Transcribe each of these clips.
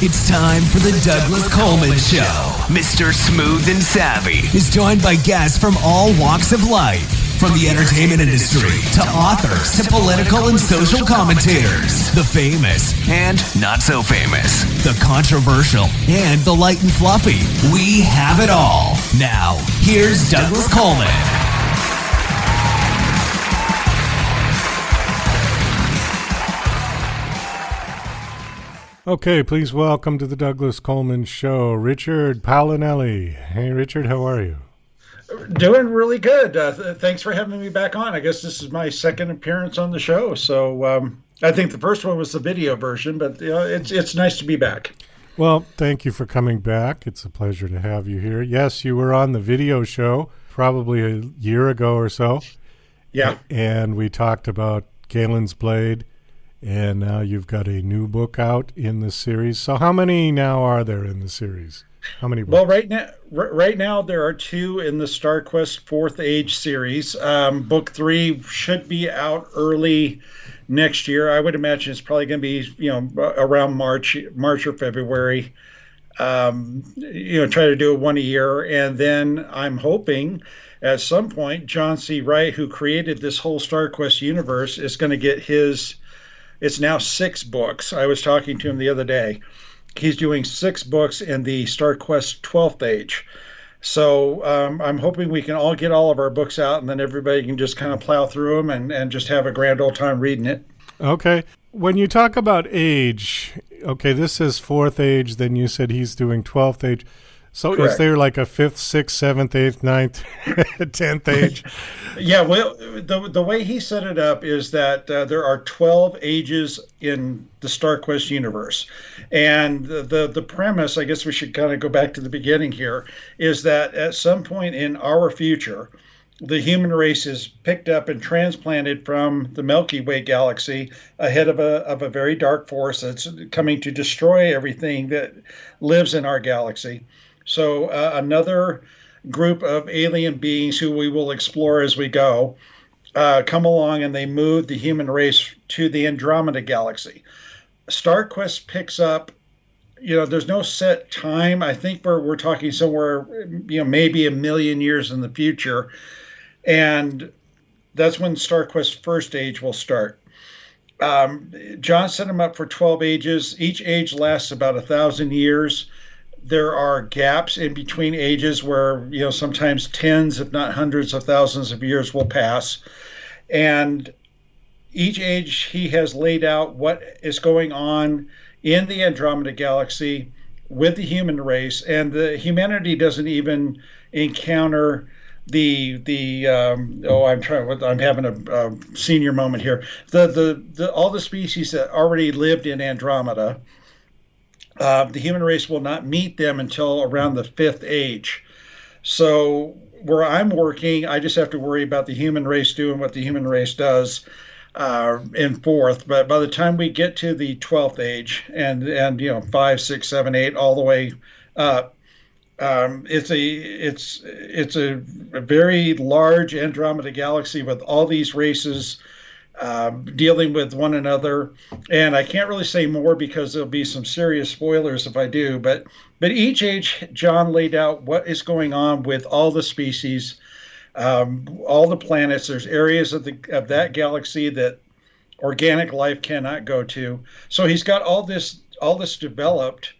It's time for the Douglas Coleman Show. Mr. Smooth and Savvy is joined by guests from all walks of life, from the entertainment industry to authors to political and social commentators, the famous and not so famous, the controversial and the light and fluffy. We have it all. Now, here's Douglas Coleman. Okay, please welcome to the Douglas Coleman Show, Richard Paolinelli. Hey, Richard, how are you? Doing really good. Thanks for having me back on. I guess this is my second appearance on the show. So I think the first one was the video version, but it's nice to be back. Well, thank you for coming back. It's a pleasure to have you here. Yes, you were on the video show probably a year ago or so. Yeah. And we talked about Galen's Blade. And now you've got a new book out in the series. So how many now are there in the series? How many books? Well, right now there are two in the Starquest Fourth Age series. Book 3 should be out early next year. I would imagine it's probably going to be, around March or February. Try to do it one a year. And then I'm hoping at some point John C. Wright, who created this whole Starquest universe, is going to get his... It's now 6 books. I was talking to him the other day. He's doing 6 books in the Starquest 12th Age. So I'm hoping we can all get all of our books out, and then everybody can just kind of plow through them and just have a grand old time reading it. Okay. When you talk about age, okay, this is 4th Age, then you said he's doing 12th Age. So Correct. Is there like a 5th, 6th, 7th, 8th, 9th, 10th age? Yeah, well, the way he set it up is that there are 12 ages in the Starquest universe. And the premise, I guess we should kind of go back to the beginning here, is that at some point in our future, the human race is picked up and transplanted from the Milky Way galaxy ahead of a very dark force that's coming to destroy everything that lives in our galaxy. So another group of alien beings who we will explore as we go come along, and they move the human race to the Andromeda galaxy. Starquest picks up, there's no set time. I think we're talking somewhere, maybe 1 million years in the future. And that's when Starquest First Age will start. John set them up for 12 ages. Each age lasts about 1,000 years. There are gaps in between ages where, sometimes tens, if not hundreds of thousands of years will pass. And each age he has laid out what is going on in the Andromeda galaxy with the human race. And the humanity doesn't even encounter I'm having a senior moment here. All the species that already lived in Andromeda, the human race will not meet them until around the 5th age. So where I'm working, I just have to worry about the human race doing what the human race does in 4th. But by the time we get to the 12th age and 5, 6, 7, 8, all the way up, it's a very large Andromeda galaxy with all these races dealing with one another. And I can't really say more because there'll be some serious spoilers if I do, but each age John laid out what is going on with all the species, all the planets. There's areas of that galaxy that organic life cannot go to. So he's got all this developed.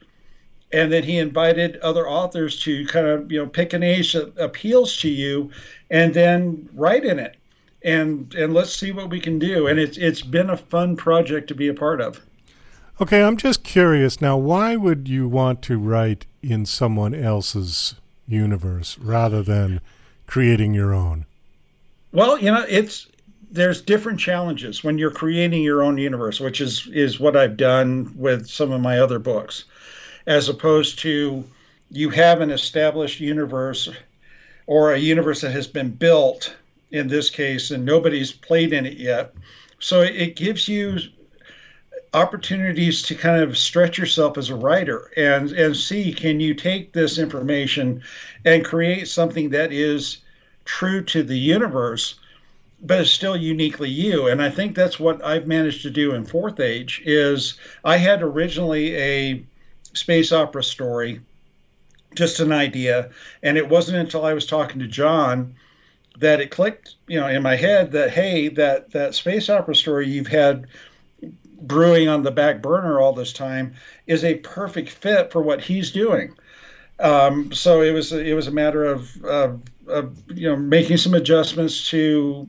And then he invited other authors to kind of, pick an age that appeals to you and then write in it. And let's see what we can do. And it's been a fun project to be a part of. Okay, I'm just curious now, why would you want to write in someone else's universe rather than creating your own? Well, there's different challenges when you're creating your own universe, which is what I've done with some of my other books, as opposed to you have an established universe or a universe that has been built in this case, and nobody's played in it yet. So it gives you opportunities to kind of stretch yourself as a writer and see, can you take this information and create something that is true to the universe, but is still uniquely you. And I think that's what I've managed to do in Fourth Age. Is I had originally space opera story, just an idea. And it wasn't until I was talking to John that it clicked, in my head that, hey, that space opera story you've had brewing on the back burner all this time is a perfect fit for what he's doing. So it was a matter of making some adjustments to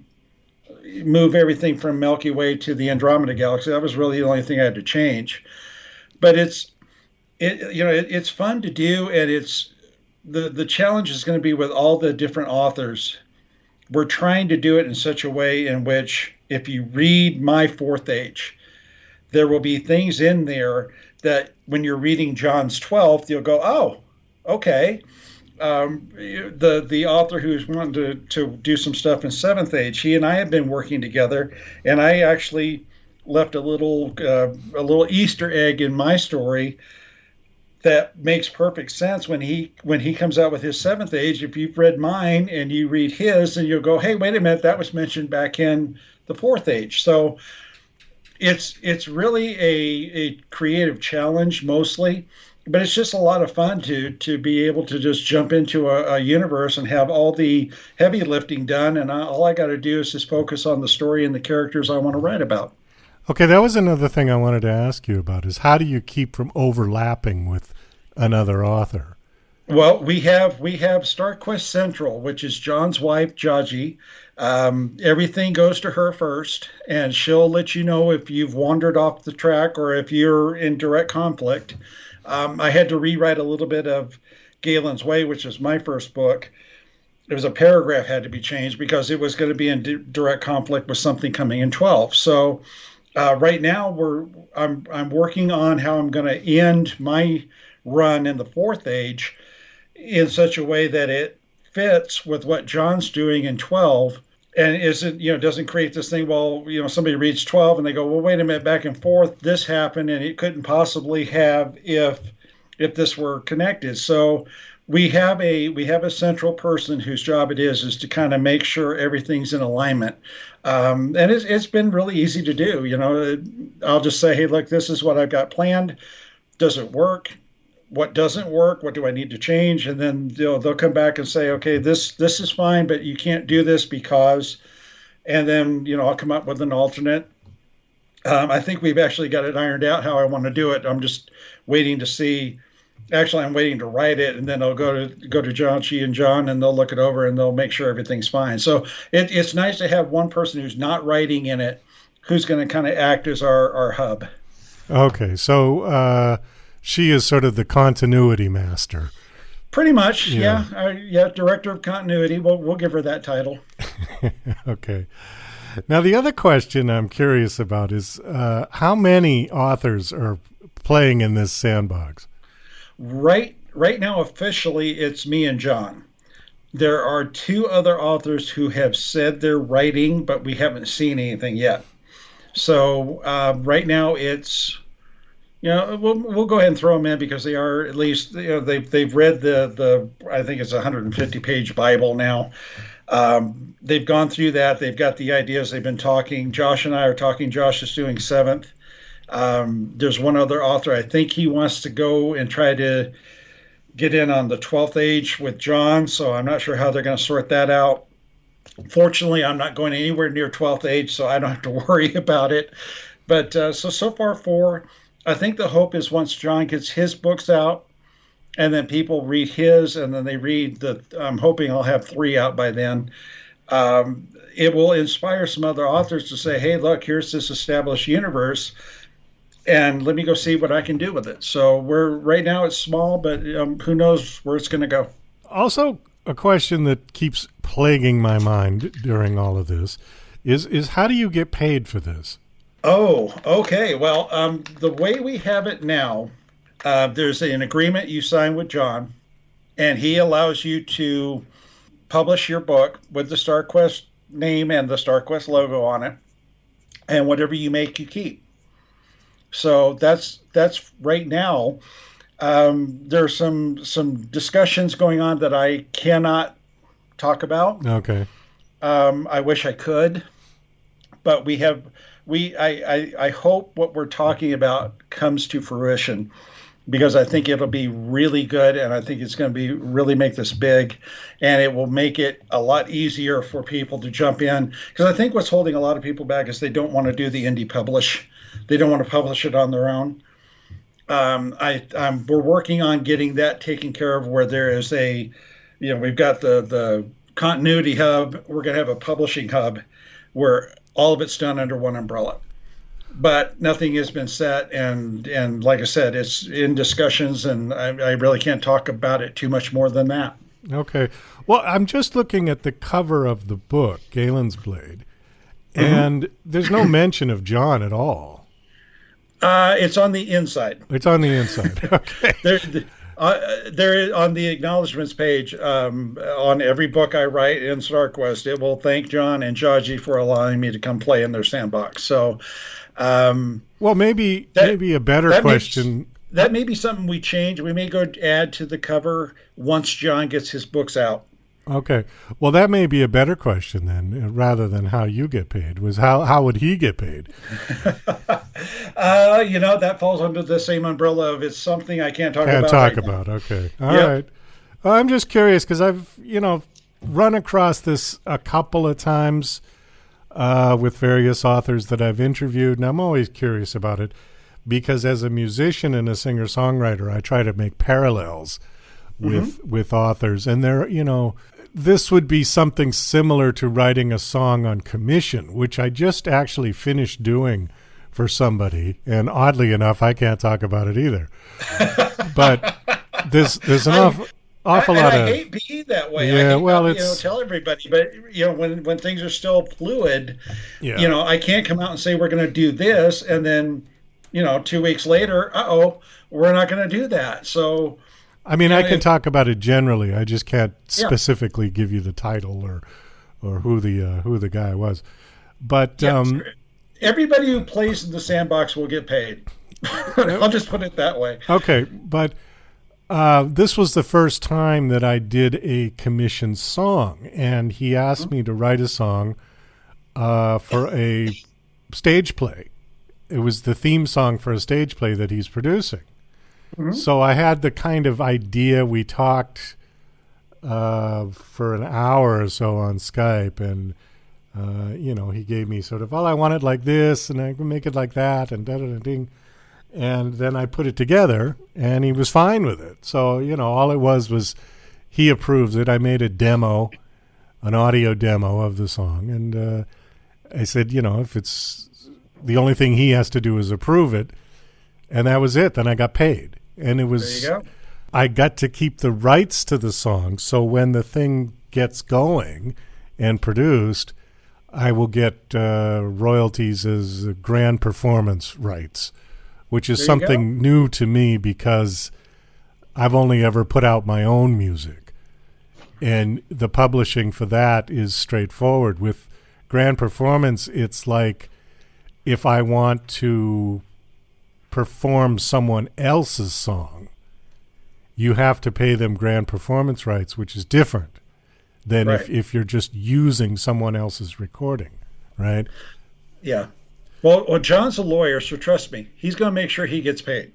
move everything from Milky Way to the Andromeda Galaxy. That was really the only thing I had to change. But it's fun to do, and it's the challenge is going to be with all the different authors. We're trying to do it in such a way in which if you read my Fourth Age, there will be things in there that when you're reading John's 12th, you'll go, oh, okay. The author who's wanting to do some stuff in Seventh Age, he and I have been working together, and I actually left a little Easter egg in my story that makes perfect sense when he comes out with his Seventh Age. If you've read mine and you read his, and you'll go, hey, wait a minute, that was mentioned back in the Fourth Age. So it's really a creative challenge mostly, but it's just a lot of fun to be able to just jump into a universe and have all the heavy lifting done, and all I got to do is just focus on the story and the characters I want to write about. Okay, that was another thing I wanted to ask you about, is how do you keep from overlapping with another author? Well, we have Starquest Central, which is John's wife, Jaji. Everything goes to her first, and she'll let you know if you've wandered off the track or if you're in direct conflict. I had to rewrite a little bit of Galen's Way, which is my first book. There was a paragraph had to be changed because it was going to be in direct conflict with something coming in 12. So right now I'm working on how I'm going to end my run in the Fourth Age in such a way that it fits with what John's doing in 12, and doesn't create this thing. Well, somebody reads 12 and they go, well, wait a minute, back and forth, this happened, and it couldn't possibly have if this were connected. So we have a central person whose job it is to kind of make sure everything's in alignment. And it's been really easy to do. I'll just say, hey, look, this is what I've got planned. Does it work? What doesn't work? What do I need to change? And then they'll come back and say, okay, this is fine, but you can't do this because, and then, I'll come up with an alternate. I think we've actually got it ironed out how I want to do it. I'm just waiting to see. Actually, I'm waiting to write it, and then I'll go to John and John, and they'll look it over and they'll make sure everything's fine. So it's nice to have one person who's not writing in it, who's going to kind of act as our hub. Okay, so she is sort of the continuity master. Pretty much, yeah. Director of continuity. We'll give her that title. Okay. Now, the other question I'm curious about is how many authors are playing in this sandbox? Right now, officially, it's me and John. There are two other authors who have said they're writing, but we haven't seen anything yet. So right now, it's we'll go ahead and throw them in because they are at least they've read the I think it's a 150-page Bible now. They've gone through that. They've got the ideas. They've been talking. Josh and I are talking. Josh is doing 7th. There's one other author. I think he wants to go and try to get in on the 12th Age with John. So I'm not sure how they're going to sort that out. Fortunately, I'm not going anywhere near 12th Age, so I don't have to worry about it. But so far 4. I think the hope is once John gets his books out, and then people read his, and then they read I'm hoping I'll have 3 out by then. It will inspire some other authors to say, hey, look, here's this established universe, and let me go see what I can do with it. So right now it's small, but who knows where it's going to go. Also, a question that keeps plaguing my mind during all of this is how do you get paid for this? Oh, okay. Well, the way we have it now, there's an agreement you sign with John, and he allows you to publish your book with the Starquest name and the Starquest logo on it, and whatever you make, you keep. So that's right now. There's some discussions going on that I cannot talk about. Okay. I wish I could, but I hope what we're talking about comes to fruition. because I think it'll be really good, and I think it's going to be really make this big, and it will make it a lot easier for people to jump in. Because I think what's holding a lot of people back is they don't want to do the indie publish. They don't want to publish it on their own. We're working on getting that taken care of, where there is we've got the continuity hub. We're going to have a publishing hub where all of it's done under one umbrella. But nothing has been set, and like I said, it's in discussions, and I really can't talk about it too much more than that. Okay. Well, I'm just looking at the cover of the book, Galen's Blade, and there's no mention of John at all. It's on the inside. It's on the inside. Okay. There is on the acknowledgments page on every book I write in Starquest. It will thank John and Jaji for allowing me to come play in their sandbox. So, well, maybe a better question. That may be something we change. We may go add to the cover once John gets his books out. Okay. Well, that may be a better question then, rather than how you get paid. Was how would he get paid? That falls under the same umbrella of it's something I can't talk about. Okay. All right. Well, I'm just curious because I've, run across this a couple of times with various authors that I've interviewed, and I'm always curious about it because as a musician and a singer-songwriter, I try to make parallels with authors, and they're, this would be something similar to writing a song on commission, which I just actually finished doing for somebody. And oddly enough, I can't talk about it either. But there's an awful lot of... I hate being that way. Yeah, tell everybody. But, when things are still fluid, I can't come out and say we're going to do this. And then, 2 weeks later, we're not going to do that. So... I mean, I can talk about it generally. I just can't specifically give you the title or who the guy was. But everybody who plays in the sandbox will get paid. I'll just put it that way. Okay, but this was the first time that I did a commissioned song, and he asked me to write a song for a stage play. It was the theme song for a stage play that he's producing. So I had the kind of idea. We talked for an hour or so on Skype, and he gave me sort of, I want it like this, and I can make it like that, and da-da-da-ding. And then I put it together, and he was fine with it. So, all it was he approves it. I made a demo, an audio demo of the song, and I said, if it's the only thing he has to do is approve it, and that was it. Then I got paid. And it was, I got to keep the rights to the song. So when the thing gets going and produced, I will get royalties as grand performance rights, which is something new to me because I've only ever put out my own music. And the publishing for that is straightforward. With grand performance, it's like if I want to perform someone else's song, you have to pay them grand performance rights, which is different than if you're just using someone else's recording, right? Yeah. Well, John's a lawyer, so trust me, he's going to make sure he gets paid.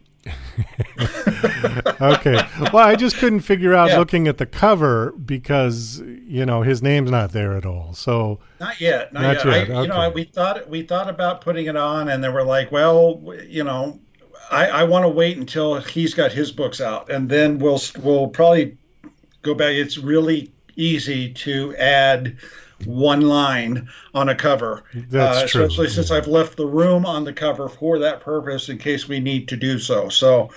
Okay. Well, I just couldn't figure out looking at the cover because, his name's not there at all. So not yet. We thought about putting it on, and then we're like, well, I want to wait until he's got his books out, and then we'll probably go back. It's really easy to add one line on a cover. That's true. Especially since I've left the room on the cover for that purpose in case we need to do so. So,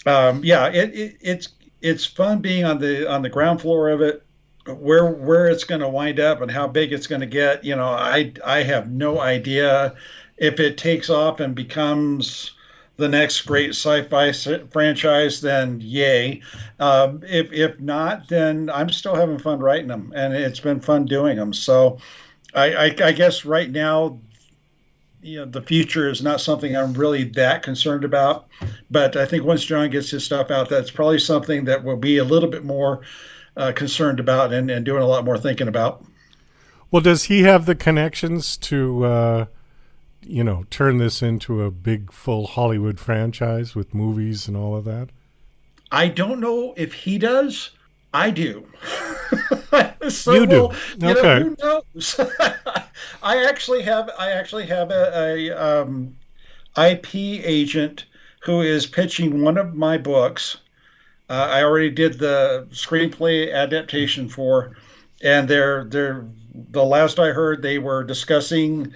it's fun being on the ground floor of it. Where it's going to wind up and how big it's going to get, I have no idea. If it takes off and becomes the next great sci-fi franchise, then yay. If not, then I'm still having fun writing them, and it's been fun doing them. So I guess right now, the future is not something I'm really that concerned about. But I think once John gets his stuff out, that's probably something that we'll be a little bit more concerned about and doing a lot more thinking about. Well, does he have the connections to turn this into a big full Hollywood franchise with movies and all of that? I don't know if he does. I do. So, you do. Okay. Who knows? I actually have a IP agent who is pitching one of my books. I already did the screenplay adaptation for, and the last I heard, they were discussing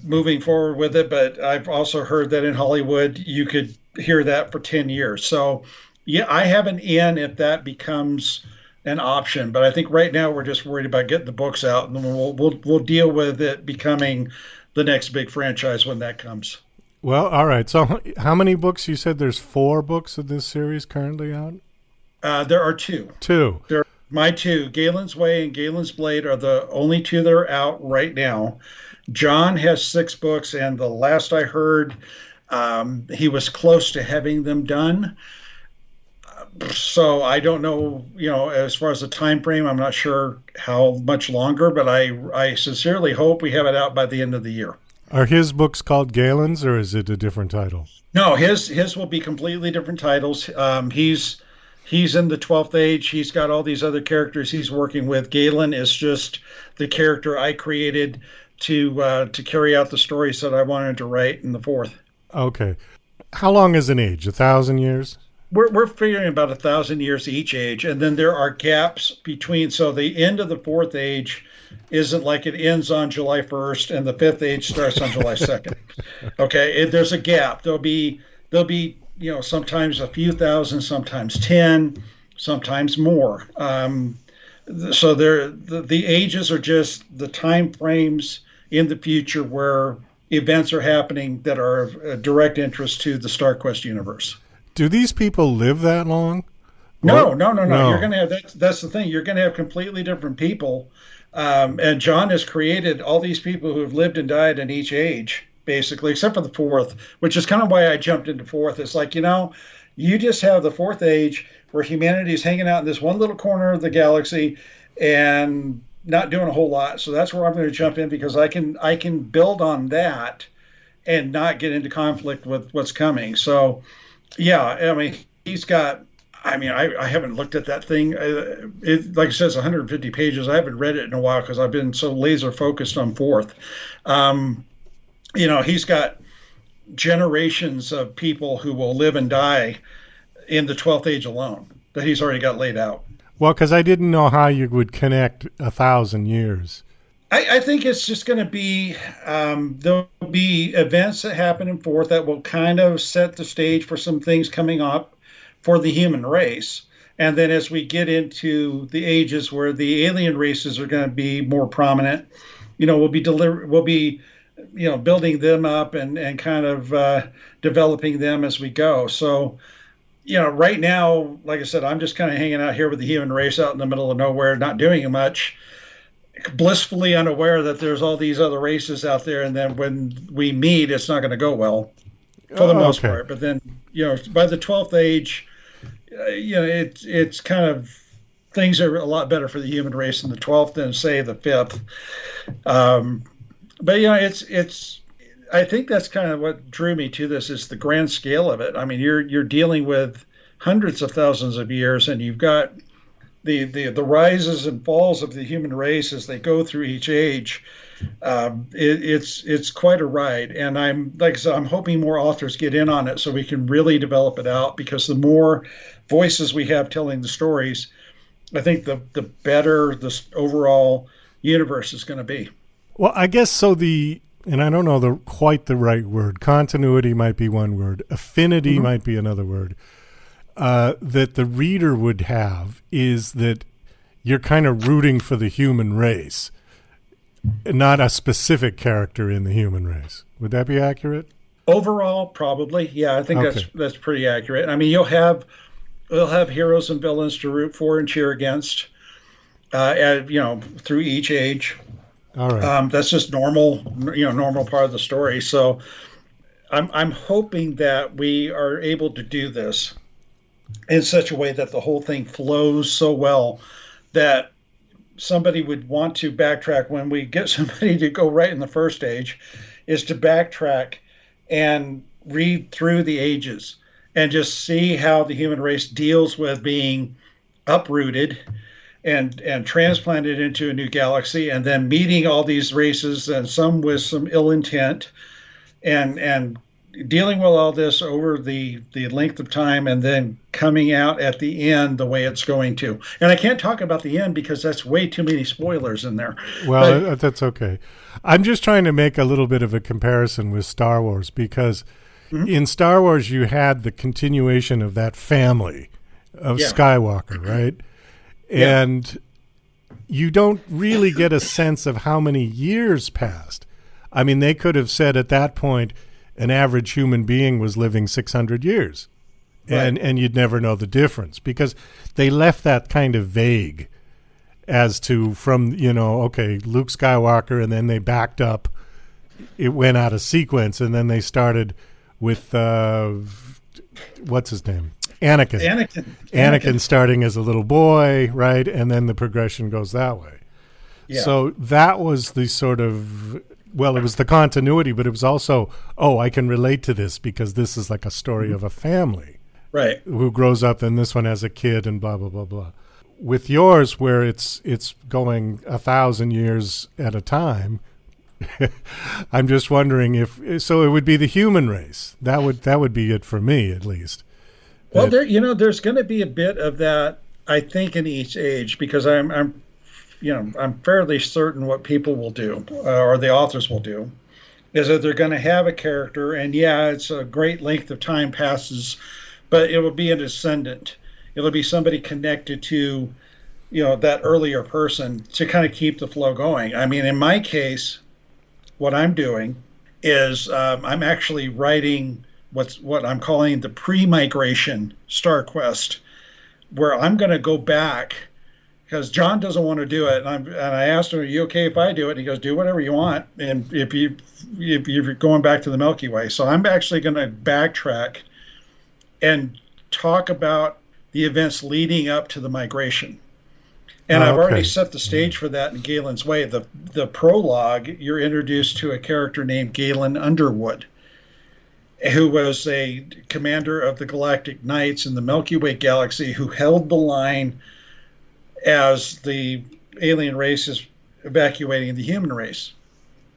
moving forward with it. But I've also heard that in Hollywood, you could hear that for 10 years. So, yeah, I have an in if that becomes an option. But I think right now we're just worried about getting the books out, and then we'll deal with it becoming the next big franchise when that comes. Well, all right. So how many books? You said there's 4 books of this series currently out? There are 2. 2. My 2, Galen's Way and Galen's Blade, are the only 2 that are out right now. John has 6 books, and the last I heard, he was close to having them done. So I don't know, as far as the time frame, I'm not sure how much longer, but I sincerely hope we have it out by the end of the year. Are his books called Galen's, or is it a different title? No, his will be completely different titles. He's in the 12th Age. He's got all these other characters he's working with. Galen is just the character I created to carry out the stories that I wanted to write in the 4th. Okay. How long is an age? 1,000 years? We're figuring about 1,000 years each age, and then there are gaps between. So the end of the 4th Age isn't like it ends on July 1st and the 5th Age starts on July 2nd. Okay, there's a gap. There'll be sometimes a few thousand, sometimes 10, sometimes more. So the ages are just the time frames in the future where events are happening that are of direct interest to the Starquest universe. Do these people live that long? No. You're going to have that's the thing. You're going to have completely different people. And John has created all these people who have lived and died in each age, basically, except for the 4th, which is kind of why I jumped into 4th. It's like, you just have the 4th Age where humanity is hanging out in this one little corner of the galaxy and not doing a whole lot. So that's where I'm going to jump in, because I can build on that and not get into conflict with what's coming. So, yeah, I mean, I haven't looked at that thing. Like I said, it's 150 pages. I haven't read it in a while because I've been so laser focused on 4th. He's got generations of people who will live and die in the 12th Age alone that he's already got laid out. Well, because I didn't know how you would connect 1,000 years. I think it's just going to be, there'll be events that happen in 4th that will kind of set the stage for some things coming up for the human race. And then as we get into the ages where the alien races are going to be more prominent, we'll be building them up and kind of developing them as we go. So, right now, like I said, I'm just kind of hanging out here with the human race out in the middle of nowhere, not doing much, blissfully unaware that there's all these other races out there. And then when we meet, it's not going to go well for the most part. But then, by the 12th Age, it's kind of, things are a lot better for the human race in the 12th than, say, the 5th. But it's I think that's kind of what drew me to this, is the grand scale of it. I mean, you're dealing with hundreds of thousands of years, and you've got the rises and falls of the human race as they go through each age. It's quite a ride, and like I said, I'm hoping more authors get in on it so we can really develop it out, because the more voices we have telling the stories, I think the better this overall universe is going to be. Well, I guess so. And I don't know quite the right word. Continuity might be one word. Affinity might be another word. That the reader would have is that you're kind of rooting for the human race, not a specific character in the human race. Would that be accurate? Overall, probably. Yeah, I think that's pretty accurate. I mean, we'll have heroes and villains to root for and cheer against, through each age. All right. That's just normal part of the story. So I'm hoping that we are able to do this in such a way that the whole thing flows so well that somebody would want to backtrack when we get somebody to go right in the 1st Age. is to backtrack and read through the ages and just see how the human race deals with being uprooted and transplanted into a new galaxy, and then meeting all these races, and some with some ill intent, and dealing with all this over the length of time, and then coming out at the end the way it's going to. And I can't talk about the end because that's way too many spoilers in there. Well, that's okay. I'm just trying to make a little bit of a comparison with Star Wars, because in Star Wars you had the continuation of that family of Skywalker, right? And you don't really get a sense of how many years passed. I mean, they could have said at that point an average human being was living 600 years, and you'd never know the difference, because they left that kind of vague as to from, okay, Luke Skywalker, and then they backed up. It went out of sequence, and then they started with, what's his name? Anakin starting as a little boy, right? And then the progression goes that way. Yeah. So that was the sort of, well, it was the continuity, but it was also, I can relate to this because this is like a story of a family. Right. Who grows up, and this one has a kid, and blah, blah, blah, blah. With yours, where it's going 1,000 years at a time, I'm just wondering so it would be the human race. That would be it for me, at least. Well, there's going to be a bit of that, I think, in each age, because I'm fairly certain what people will do, or the authors will do, is that they're going to have a character, and it's a great length of time passes, but it will be a descendant. It'll be somebody connected to, that earlier person to kind of keep the flow going. I mean, in my case, what I'm doing is I'm actually writing what I'm calling the pre-migration Starquest, where I'm going to go back, because John doesn't want to do it, and I asked him, "Are you okay if I do it?" And he goes, "Do whatever you want." And if you're going back to the Milky Way, so I'm actually going to backtrack and talk about the events leading up to the migration. And I've already set the stage for that in Galen's Way. The prologue, you're introduced to a character named Galen Underwood, who was a commander of the Galactic Knights in the Milky Way galaxy, who held the line as the alien race is evacuating the human race.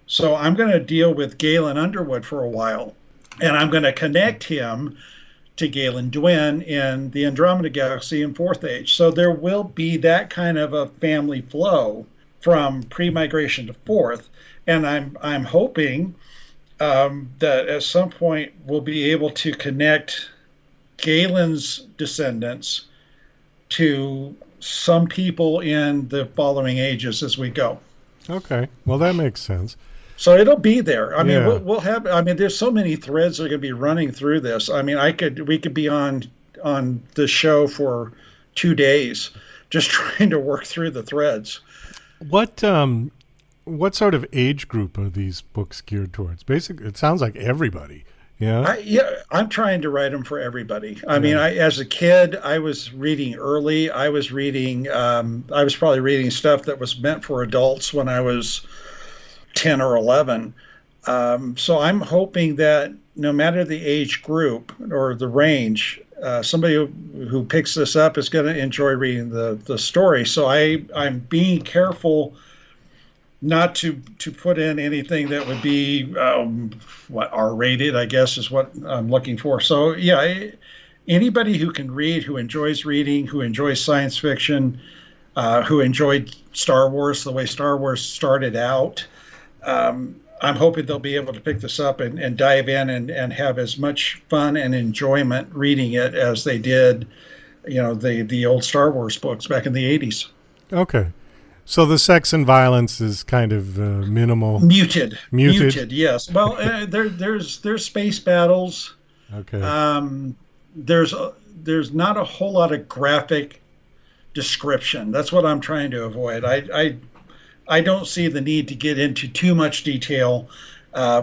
So I'm going to deal with Galen Underwood for a while, and I'm going to connect him to Galen Dwin in the Andromeda Galaxy in Fourth Age. So there will be that kind of a family flow from pre-migration to Fourth, and I'm hoping that at some point we'll be able to connect Galen's descendants to some people in the following ages as we go. Okay, well, that makes sense. So it'll be there. I mean, we'll have. I mean, there's so many threads that are going to be running through this. I mean, we could be on the show for 2 days just trying to work through the threads. What sort of age group are these books geared towards? Basically, it sounds like everybody. Yeah. I'm trying to write them for everybody. I mean, as a kid, I was reading early. I was probably reading stuff that was meant for adults when I was 10 or 11. So I'm hoping that no matter the age group or the range, somebody who picks this up is going to enjoy reading the story. So I'm being careful not to put in anything that would be R-rated, I guess is what I'm looking for. So anybody who can read, who enjoys reading, who enjoys science fiction, who enjoyed Star Wars the way Star Wars started out, I'm hoping they'll be able to pick this up and dive in and have as much fun and enjoyment reading it as they did, the old Star Wars books back in the 80s. Okay. So the sex and violence is kind of minimal. Muted, yes. Well, there's space battles. Okay. There's not a whole lot of graphic description. That's what I'm trying to avoid. I don't see the need to get into too much detail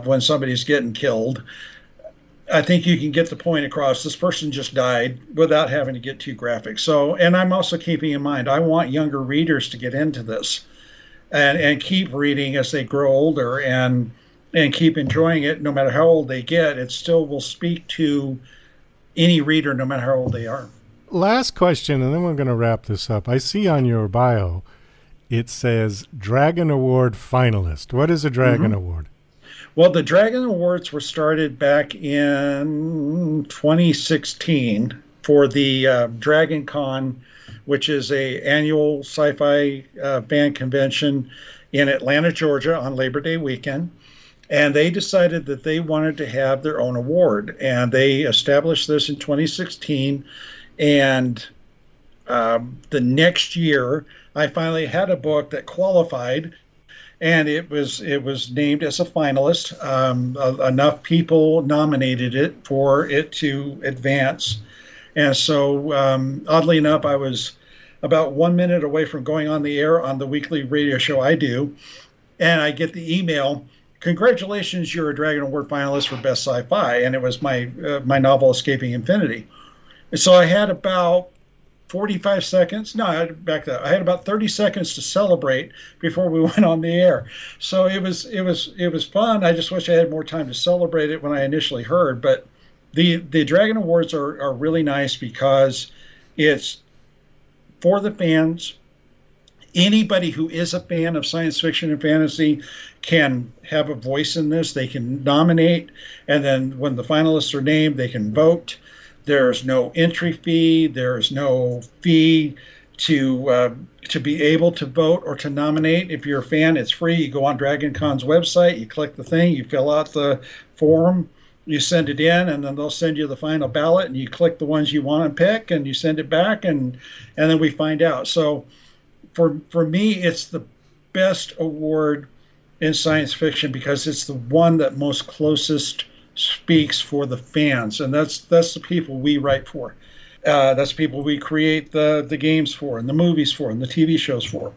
when somebody's getting killed. I think you can get the point across. This person just died without having to get too graphic. So, and I'm also keeping in mind, I want younger readers to get into this and keep reading as they grow older and and keep enjoying it no matter how old they get. It still will speak to any reader no matter how old they are. Last question, and then we're going to wrap this up. I see on your bio it says Dragon Award finalist. What is a Dragon Award? Well, the Dragon Awards were started back in 2016 for the Dragon Con, which is a annual sci-fi fan convention in Atlanta, Georgia on Labor Day weekend. And they decided that they wanted to have their own award. And they established this in 2016. And the next year, I finally had a book that qualified, and it was named as a finalist. Enough people nominated it for it to advance. And so, oddly enough, I was about 1 minute away from going on the air on the weekly radio show I do. And I get the email, "Congratulations, you're a Dragon Award finalist for Best Sci-Fi." And it was my novel, Escaping Infinity. And so I had about 45 seconds. No, I back that. I had about 30 seconds to celebrate before we went on the air. So it was fun. I just wish I had more time to celebrate it when I initially heard. But the Dragon Awards are really nice because it's for the fans. Anybody who is a fan of science fiction and fantasy can have a voice in this. They can nominate, and then when the finalists are named, they can vote. There's no entry fee. There's no fee to be able to vote or to nominate. If you're a fan, it's free. You go on Dragon Con's website, you click the thing, you fill out the form, you send it in, and then they'll send you the final ballot, and you click the ones you want to pick, and you send it back, and then we find out. So for me, it's the best award in science fiction because it's the one that most closest speaks for the fans, and that's the people we write for. That's the people we create the games for, and the movies for, and the TV shows for.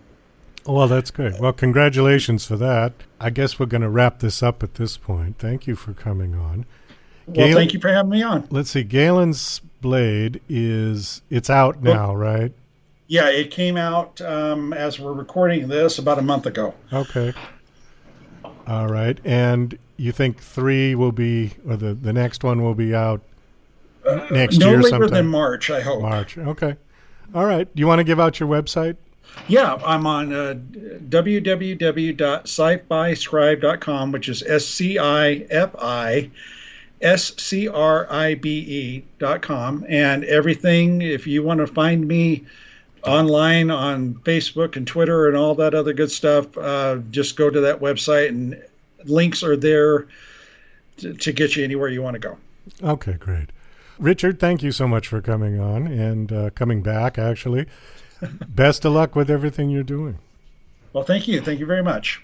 Well, that's good. Well, congratulations for that. I guess we're going to wrap this up at this point. Thank you for coming on. Well, thank you for having me on. Let's see. Galen's Blade it's out now, right? Yeah, it came out as we're recording this about a month ago. Okay. All right. And you think 3 will be, or the next one will be out next year sometime? No later than March, I hope. March. Okay. All right. You want to give out your website? Yeah, I'm on www.sci-fiscribe.com, which is SCIFISCRIBE.com. And everything, if you want to find me online on Facebook and Twitter and all that other good stuff, just go to that website, and links are there to get you anywhere you want to go. Okay, great. Richard, thank you so much for coming on and coming back, actually. Best of luck with everything you're doing. Well, thank you. Thank you very much.